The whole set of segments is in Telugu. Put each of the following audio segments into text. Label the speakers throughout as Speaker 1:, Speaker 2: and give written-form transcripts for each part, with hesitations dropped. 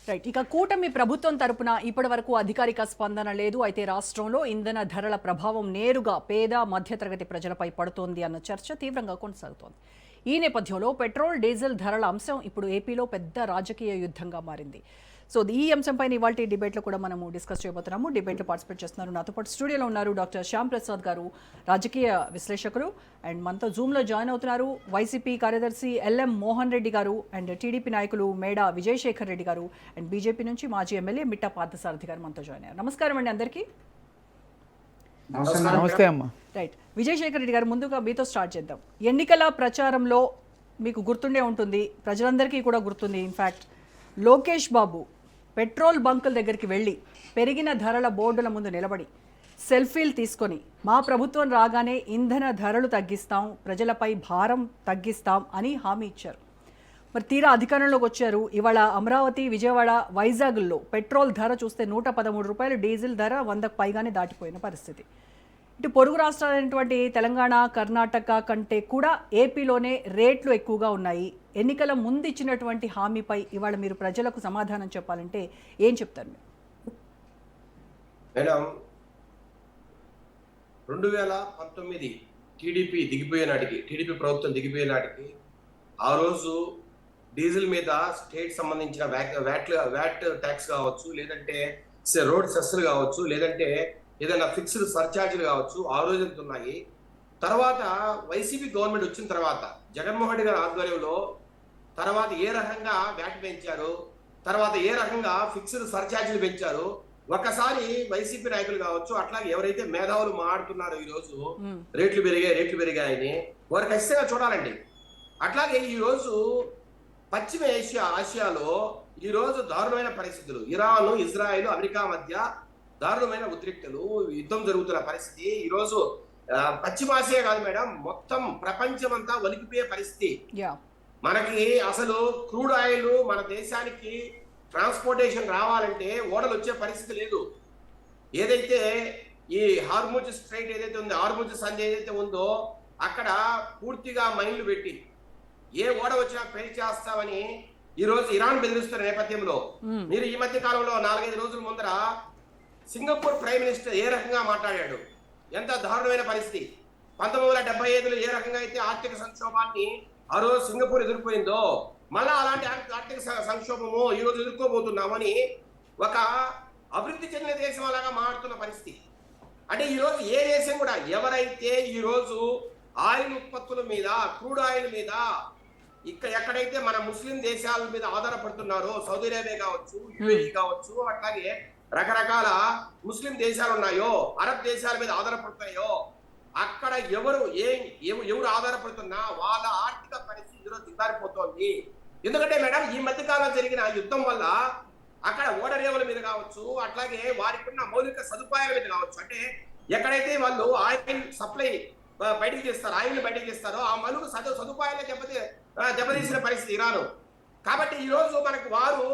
Speaker 1: రైట్. ఇక కూటమి ప్రభుత్వం తరపున ఇప్పటి వరకు అధికారిక స్పందన లేదు. అయితే రాష్ట్రంలో ఇంధన ధరల ప్రభావం నేరుగా పేద మధ్యతరగతి ప్రజలపై పడుతోంది అన్న చర్చ తీవ్రంగా కొనసాగుతోంది. ఈ నేపథ్యంలో పెట్రోల్, డీజిల్ ధరల అంశం ఇప్పుడు ఏపీలో పెద్ద రాజకీయ యుద్ధంగా మారింది. సో ఈ అంశంపైన ఇవాళ డిబేట్లో కూడా మనము డిస్కస్ చేయబోతున్నాము. డిబేట్లో పార్టిసిపేట్ చేస్తున్నారు. నాతో పాటు స్టూడియోలో ఉన్నారు డాక్టర్ శ్యామ్ ప్రసాద్ గారు, రాజకీయ విశ్లేషకులు, అండ్ మనతో జూమ్లో జాయిన్ అవుతున్నారు వైసీపీ కార్యదర్శి ఎల్ఎం మోహన్ రెడ్డి గారు, అండ్ టీడీపీ నాయకులు మేడా విజయశేఖర్ రెడ్డి గారు, అండ్ బీజేపీ నుంచి మాజీ ఎమ్మెల్యే మిట్టా పార్థసారథి గారు మనతో జాయిన్ అయ్యారు. నమస్కారం అండి అందరికీ.
Speaker 2: నమస్తే అమ్మా.
Speaker 1: రైట్, విజయశేఖర్ రెడ్డి గారు, ముందుగా మీతో స్టార్ట్ చేద్దాం. ఎన్నికల ప్రచారంలో మీకు గుర్తుండే ఉంటుంది, ప్రజలందరికీ కూడా గుర్తుంది. ఇన్ఫ్యాక్ట్ లోకేష్ బాబు పెట్రోల్ బంకుల దగ్గరికి వెళ్ళి పెరిగిన ధరల బోర్డుల ముందు నిలబడి సెల్ఫీలు తీసుకొని మా ప్రభుత్వం రాగానే ఇంధన ధరలు తగ్గిస్తాం, ప్రజలపై భారం తగ్గిస్తాం అని హామీ ఇచ్చారు. మరి తీరా అధికారంలోకి వచ్చారు. ఇవాళ అమరావతి, విజయవాడ, వైజాగ్లో పెట్రోల్ ధర చూస్తే 113 రూపాయలు, డీజిల్ ధర 100కు పైగానే దాటిపోయిన పరిస్థితి. ఇటు పొరుగు రాష్ట్రాలైనటువంటి తెలంగాణ, కర్ణాటక కంటే కూడా ఏపీలోనే రేట్లు ఎక్కువగా ఉన్నాయి. ఎన్నికల ముందు ఇచ్చినటువంటి హామీపై ఇవాళ మీరు ప్రజలకు సమాధానం చెప్పాలంటే ఏం చెప్తారు
Speaker 3: మేడం? 2019 టీడీపీ ప్రభుత్వం దిగిపోయే నాటికి ఆ రోజు డీజిల్ మీద స్టేట్ సంబంధించిన వ్యాట్ ట్యాక్స్ కావచ్చు, లేదంటే రోడ్ సెస్లు కావచ్చు, లేదంటే ఏదైనా ఫిక్స్డ్ సర్ఛార్జీలు కావచ్చు, ఆ రోజు ఎంత ఉన్నాయి. తర్వాత వైసీపీ గవర్నమెంట్ వచ్చిన తర్వాత జగన్మోహన్ రెడ్డి గారి ఆధ్వర్యంలో తర్వాత ఏ రకంగా వ్యాట్ పెంచారు, తర్వాత ఏ రకంగా ఫిక్స్డ్ సర్ఛార్జీలు పెంచారు. ఒకసారి వైసీపీ నాయకులు కావచ్చు, అట్లాగే ఎవరైతే మేధావులు మాట్లాడుతున్నారో ఈ రోజు రేట్లు పెరిగాయని వారు ఖచ్చితంగా చూడాలండి. అట్లాగే ఈ రోజు పశ్చిమ ఆసియాలో ఈ రోజు దారుణమైన పరిస్థితులు, ఇరాన్, ఇజ్రాయెల్, అమెరికా మధ్య దారుణమైన ఉద్రిక్తలు, యుద్ధం జరుగుతున్న పరిస్థితి. ఈ రోజు పశ్చిమాసియా కాదు మేడం, మొత్తం ప్రపంచం అంతా వణికిపోయే పరిస్థితి. మనకి అసలు క్రూడ్ ఆయిల్ మన దేశానికి ట్రాన్స్పోర్టేషన్ రావాలంటే ఓడలు వచ్చే పరిస్థితి లేదు. ఏదైతే ఈ హార్ముజ్ స్ట్రైట్ ఏదైతే ఉందో, హార్ముజ్ సంధి ఏదైతే ఉందో, అక్కడ పూర్తిగా మైన్లు పెట్టి ఏ ఓడ వచ్చినా ఫెయిల్ చేస్తామని ఈ రోజు ఇరాన్ బెదిరిస్తున్న నేపథ్యంలో మీరు ఈ మధ్య కాలంలో 4-5 రోజుల ముందర సింగపూర్ ప్రైమ్ మినిస్టర్ ఏ రకంగా మాట్లాడాడు, ఎంత దారుణమైన పరిస్థితి. 1975లో ఏ రకంగా అయితే ఆర్థిక సంక్షోభాన్ని ఆ రోజు సింగపూర్ ఎదుర్కొందో, మళ్ళా అలాంటి ఆర్థిక సంక్షోభము ఈ రోజు ఎదుర్కోబోతున్నామని ఒక అభివృద్ధి చెందిన దేశం అలాగా మారుతున్న పరిస్థితి. అంటే ఈ రోజు ఏ దేశం కూడా ఎవరైతే ఈ రోజు ఆయిల్ ఉత్పత్తుల మీద, క్రూడ్ ఆయిల్ మీద ఎక్కడైతే మన ముస్లిం దేశాల మీద ఆధారపడుతున్నారో, సౌదీ అరేబియా కావచ్చు, యుఏఈ కావచ్చు, అట్లాగే రకరకాల ముస్లిం దేశాలు ఉన్నాయో, అరబ్ దేశాల మీద ఆధారపడుతున్నాయో, అక్కడ ఎవరు ఆధారపడుతున్నా వాళ్ళ ఆర్థిక పరిస్థితి ఈరోజు దిగారిపోతోంది. ఎందుకంటే మేడం ఈ మధ్యకాలంలో జరిగిన యుద్ధం వల్ల అక్కడ ఓడరేవుల మీద కావచ్చు, అట్లాగే వారికి ఉన్న మౌలిక సదుపాయాల మీద కావచ్చు, అంటే ఎక్కడైతే వాళ్ళు ఆయిల్ సప్లై బయటకు చేస్తారో, ఆయిల్ బయటకు చేస్తారో ఆ మౌలిక సదుపాయాలే దెబ్బతీసిన పరిస్థితి ఇరాను. కాబట్టి ఈ రోజు మనకు వారు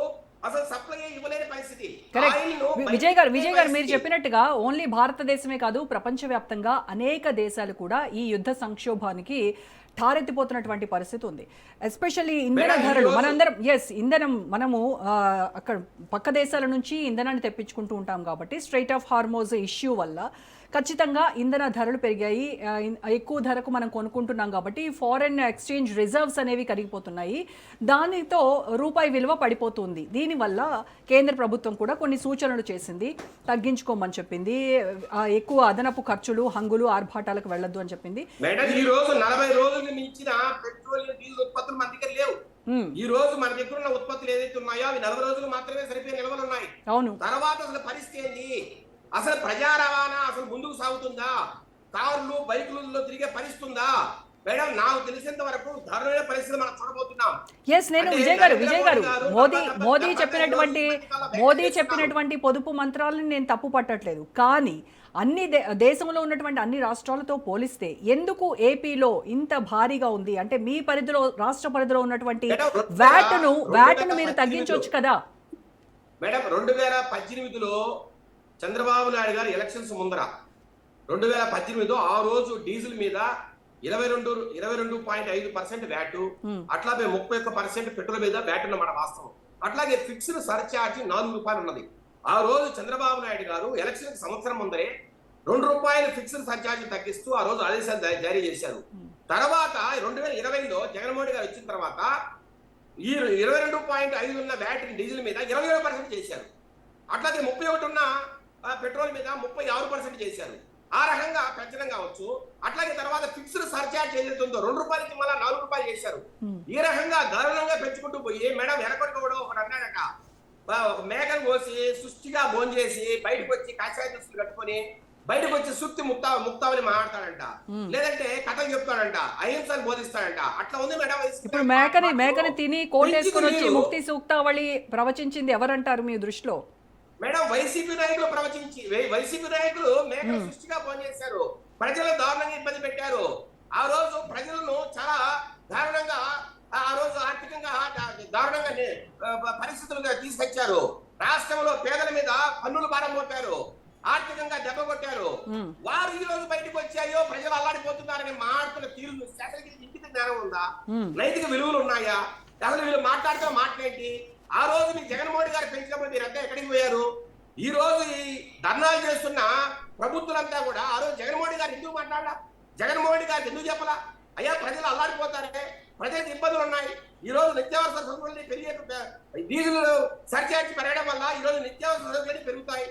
Speaker 3: అసలు సప్లై ఇవ్వలేని పరిస్థితి.
Speaker 1: విజయ్ గారు మీరు చెప్పినట్టుగా ఓన్లీ భారతదేశమే కాదు, ప్రపంచవ్యాప్తంగా అనేక దేశాలు కూడా ఈ యుద్ధ సంక్షోభానికి ఠారెత్తిపోతున్నటువంటి పరిస్థితి ఉంది. ఎస్పెషల్లీ ఇంధన ధరలు, ఇంధనం మనము అక్కడ పక్క దేశాల నుంచి ఇంధనాన్ని తెప్పించుకుంటూ ఉంటాం కాబట్టి స్ట్రైట్ ఆఫ్ హార్మోజ్ ఇష్యూ వల్ల ఖచ్చితంగా ఇంధన ధరలు పెరిగాయి. ఎక్కువ ధరకు మనం కొనుక్కుంటున్నాం కాబట్టి ఫారెన్ ఎక్స్చేంజ్ రిజర్వ్స్ అనేవి కరిగిపోతున్నాయి. దానితో రూపాయి విలువ పడిపోతుంది. దీనివల్ల కేంద్ర ప్రభుత్వం కూడా కొన్ని సూచనలు చేసింది, తగ్గించుకోమని చెప్పింది, ఎక్కువ అదనపు ఖర్చులు, హంగులు, ఆర్భాటాలకు వెళ్ళొద్దు అని చెప్పింది.
Speaker 3: ఈ రోజు 40 రోజులు మించిన పెట్రోల్, డీజిల్ ఉత్పత్తులు మన దగ్గర లేవు. ఈ రోజు మన దగ్గర ఉన్న ఉత్పత్తులు ఏదైతే ఉన్నాయో అవి 40 రోజులు మాత్రమే సరిపోయే నిల్వలు ఉన్నాయి.
Speaker 1: అవును.
Speaker 3: తర్వాత అసలు పరిస్థితి ఏంటి? అసలు ప్రజా రవాణా అసలు ముందుకు సాగుతుందా? కార్లు, బైకులలో తిరిగే పరిస్థితుందా? మేడం నాకు తెలిసినంత వరకు దారుణమైన పరిస్థితి మనం చూడబోతున్నాం.
Speaker 1: నేను విజయ్ గారు మోదీ చెప్పినటువంటి పొదుపు మంత్రాలను నేను తప్పు పట్టట్లేదు. కానీ దేశంలో ఉన్నటువంటి అన్ని రాష్ట్రాలతో పోలిస్తే ఎందుకు ఏపీలో ఇంత భారీగా ఉంది? అంటే మీ పరిధిలో, రాష్ట్ర పరిధిలో ఉన్నటువంటి వ్యాట్ను మీరు తగ్గించవచ్చు కదా
Speaker 3: మేడం. 2018లో చంద్రబాబు నాయుడు గారు ఎలక్షన్స్ ముందర 2018 ఆ రోజు డీజిల్ మీద 22.5% వ్యాట్, అట్లాగే 31% పెట్రోల్ మీద వ్యాట్ ఉన్న మన వాస్తవం. అట్లాగే ఫిక్స్డ్ సర్చార్జ్ రూ. 4 ఉన్నది. ఆ రోజు చంద్రబాబు నాయుడు గారు ఎలక్షన్ సంవత్సరం ముందరే రూ. 2 ఫిక్స్డ్ సర్చార్జ్ తగ్గిస్తూ ఆ రోజు ఆదేశాలు జారీ చేశారు. తర్వాత 2020లో జగన్మోహన్ గారు వచ్చిన తర్వాత ఈ 22.5 ఉన్న బ్యాటరీ డీజిల్ మీద 27% చేశారు. అట్లాగే 31 ఉన్న పెట్రోల్ మీద 36% చేశారు. ఆ రకంగా పెంచడం కావచ్చు. అట్లాగే తర్వాత ఫిక్స్డ్ సర్చార్జ్ ఏదైతే ఉందో రూ. 2కి మళ్ళీ రూ. 4 చేశారు. ఈ రకంగా దారుణంగా పెంచుకుంటూ పోయి మేడం వెనకొట్టుకోవడం ఒకటి అన్నాడట, ఒక మేకను కోసి సుష్టిగా భోంచేసి బయటకు వచ్చి కాషాయ దుస్తులు కట్టుకొని బయటకు వచ్చి సుత్తి ముక్తావని మాట్లాడతాడంట, లేదంటే కథలు చెప్తాడంట, అహింసను బోధిస్తాడంట. అట్లా ఉంది మేడం.
Speaker 1: ఇప్పుడు మేకని తిని కోటేసుకొని వచ్చి ముక్తి సూక్తావళి ప్రవచించింది ఎవరంటారు మీ దృష్టిలో?
Speaker 3: మేడం వైసీపీ నాయకులు వైసీపీ నాయకులు మేకలు సృష్టిగా పనిచేశారు, ప్రజలు దారుణంగా ఇబ్బంది పెట్టారు. ఆ రోజు ప్రజలను చాలా దారుణంగా ఆ రోజు ఆర్థికంగా దారుణంగా పరిస్థితులుగా తీసుకొచ్చారు. రాష్ట్రంలో పేదల మీద పన్నులు భారం మోపారు, ఆర్థికంగా దెబ్బ కొట్టారు. వారు ఈ రోజు బయటకు వచ్చాయో ప్రజలు అల్లాడిపోతున్నారని మాట్లాడుతున్న తీరు ఇంటికి జ్ఞానం ఉందా? నైతిక విలువలు ఉన్నాయా? అసలు వీళ్ళు మాట్లాడుతున్న మాటలేంటి? ఆ రోజు మీ జగన్మోహన్ గారు పెంచినప్పుడు మీరంతా ఎక్కడికి పోయారు? ఈ రోజు ఈ ధర్నాలు చేస్తున్న ప్రభుత్వాలంతా కూడా ఆ రోజు జగన్మోహన్ గారు ఎందుకు మాట్లాడాల? జగన్మోహన్ గారికి ఎందుకు చెప్పలా? అయ్యా ప్రజలు అల్లాడిపోతారే, ప్రజలకు ఇబ్బందులు ఉన్నాయి. ఈ రోజు నిత్యావసర సరుకులు పెరిగే డీజిల్ సర్చార్జ్ పెరగడం వల్ల ఈ రోజు నిత్యావసర సరుకులు పెరుగుతాయి.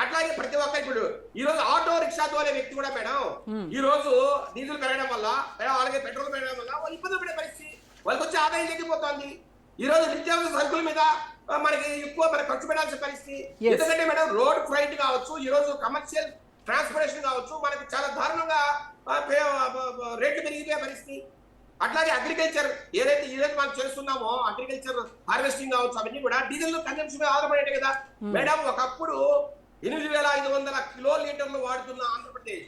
Speaker 3: అట్లాగే ప్రతి ఒక్క ఇప్పుడు ఈ రోజు ఆటో రిక్షా తోలే వ్యక్తి కూడా మేడం ఈ రోజు డీజిల్ పెరగడం వల్ల అలాగే పెట్రోల్ పెరగడం వల్ల వాళ్ళు ఇబ్బంది పడే పరిస్థితి, వాళ్ళకి వచ్చే ఆదాయం తగ్గిపోతుంది. ఈ రోజు నిత్యావసర సరుకుల మీద మనకి ఎక్కువ ఖర్చు పెట్టాల్సిన పరిస్థితి. ఎందుకంటే మేడం రోడ్ ఫ్రైట్ కావచ్చు, ఈ రోజు కమర్షియల్ ట్రాన్స్పోర్టేషన్ కావచ్చు, మనకి చాలా దారుణంగా రేట్లు పెరిగిపోయే పరిస్థితి. అట్లాగే అగ్రికల్చర్ ఏదైతే మనం చేస్తున్నామో అగ్రికల్చర్ హార్వెస్టింగ్ కావచ్చు, అవన్నీ కూడా డీజిల్ కన్జంప్షన్ మీద ఆధారపడేది కదా మేడం. ఒకప్పుడు 8,500 కిలోలీటర్లు వాడుతున్న ఆంధ్రప్రదేశ్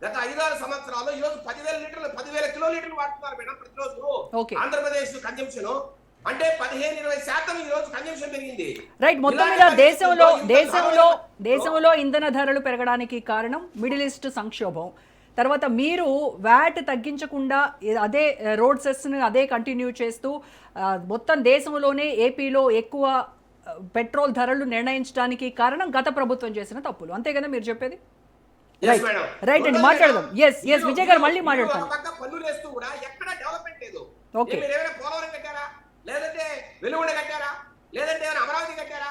Speaker 3: గత 5-6 సంవత్సరాల్లో ఈ రోజు 10,000 కిలోలీటర్లు వాడుతున్నారు మేడం ప్రతిరోజు. ఆంధ్రప్రదేశ్ కన్జంప్షన్ అంటే 15-20% ఈ రోజు కన్జంప్షన్ పెరిగింది.
Speaker 1: రైట్. మొత్తం మీద దేశంలో ఇంధన ధరలు పెరగడానికి కారణం మిడిల్ ఈస్ట్ సంక్షోభం. తర్వాత మీరు వ్యాట్ తగ్గించకుండా అదే రోడ్ సెస్ని అదే కంటిన్యూ చేస్తూ మొత్తం దేశంలోనే ఏపీలో ఎక్కువ పెట్రోల్ ధరలు నిర్ణయించడానికి కారణం గత ప్రభుత్వం చేసిన తప్పులు, అంతే కదా మీరు చెప్పేది? రైట్ అండి, మాట్లాడదాం. ఎస్ విజయ్ గారు మళ్ళీ మాట్లాడతాను.
Speaker 3: పన్నులు వేస్తూ కూడా ఎక్కడ డెవలప్మెంట్ లేదు. మీరు ఏమైనా పోలవరం కట్టారా, లేదంటే వెలుగుండ కట్టారా, లేదంటే ఏమైనా అమరావతి కట్టారా?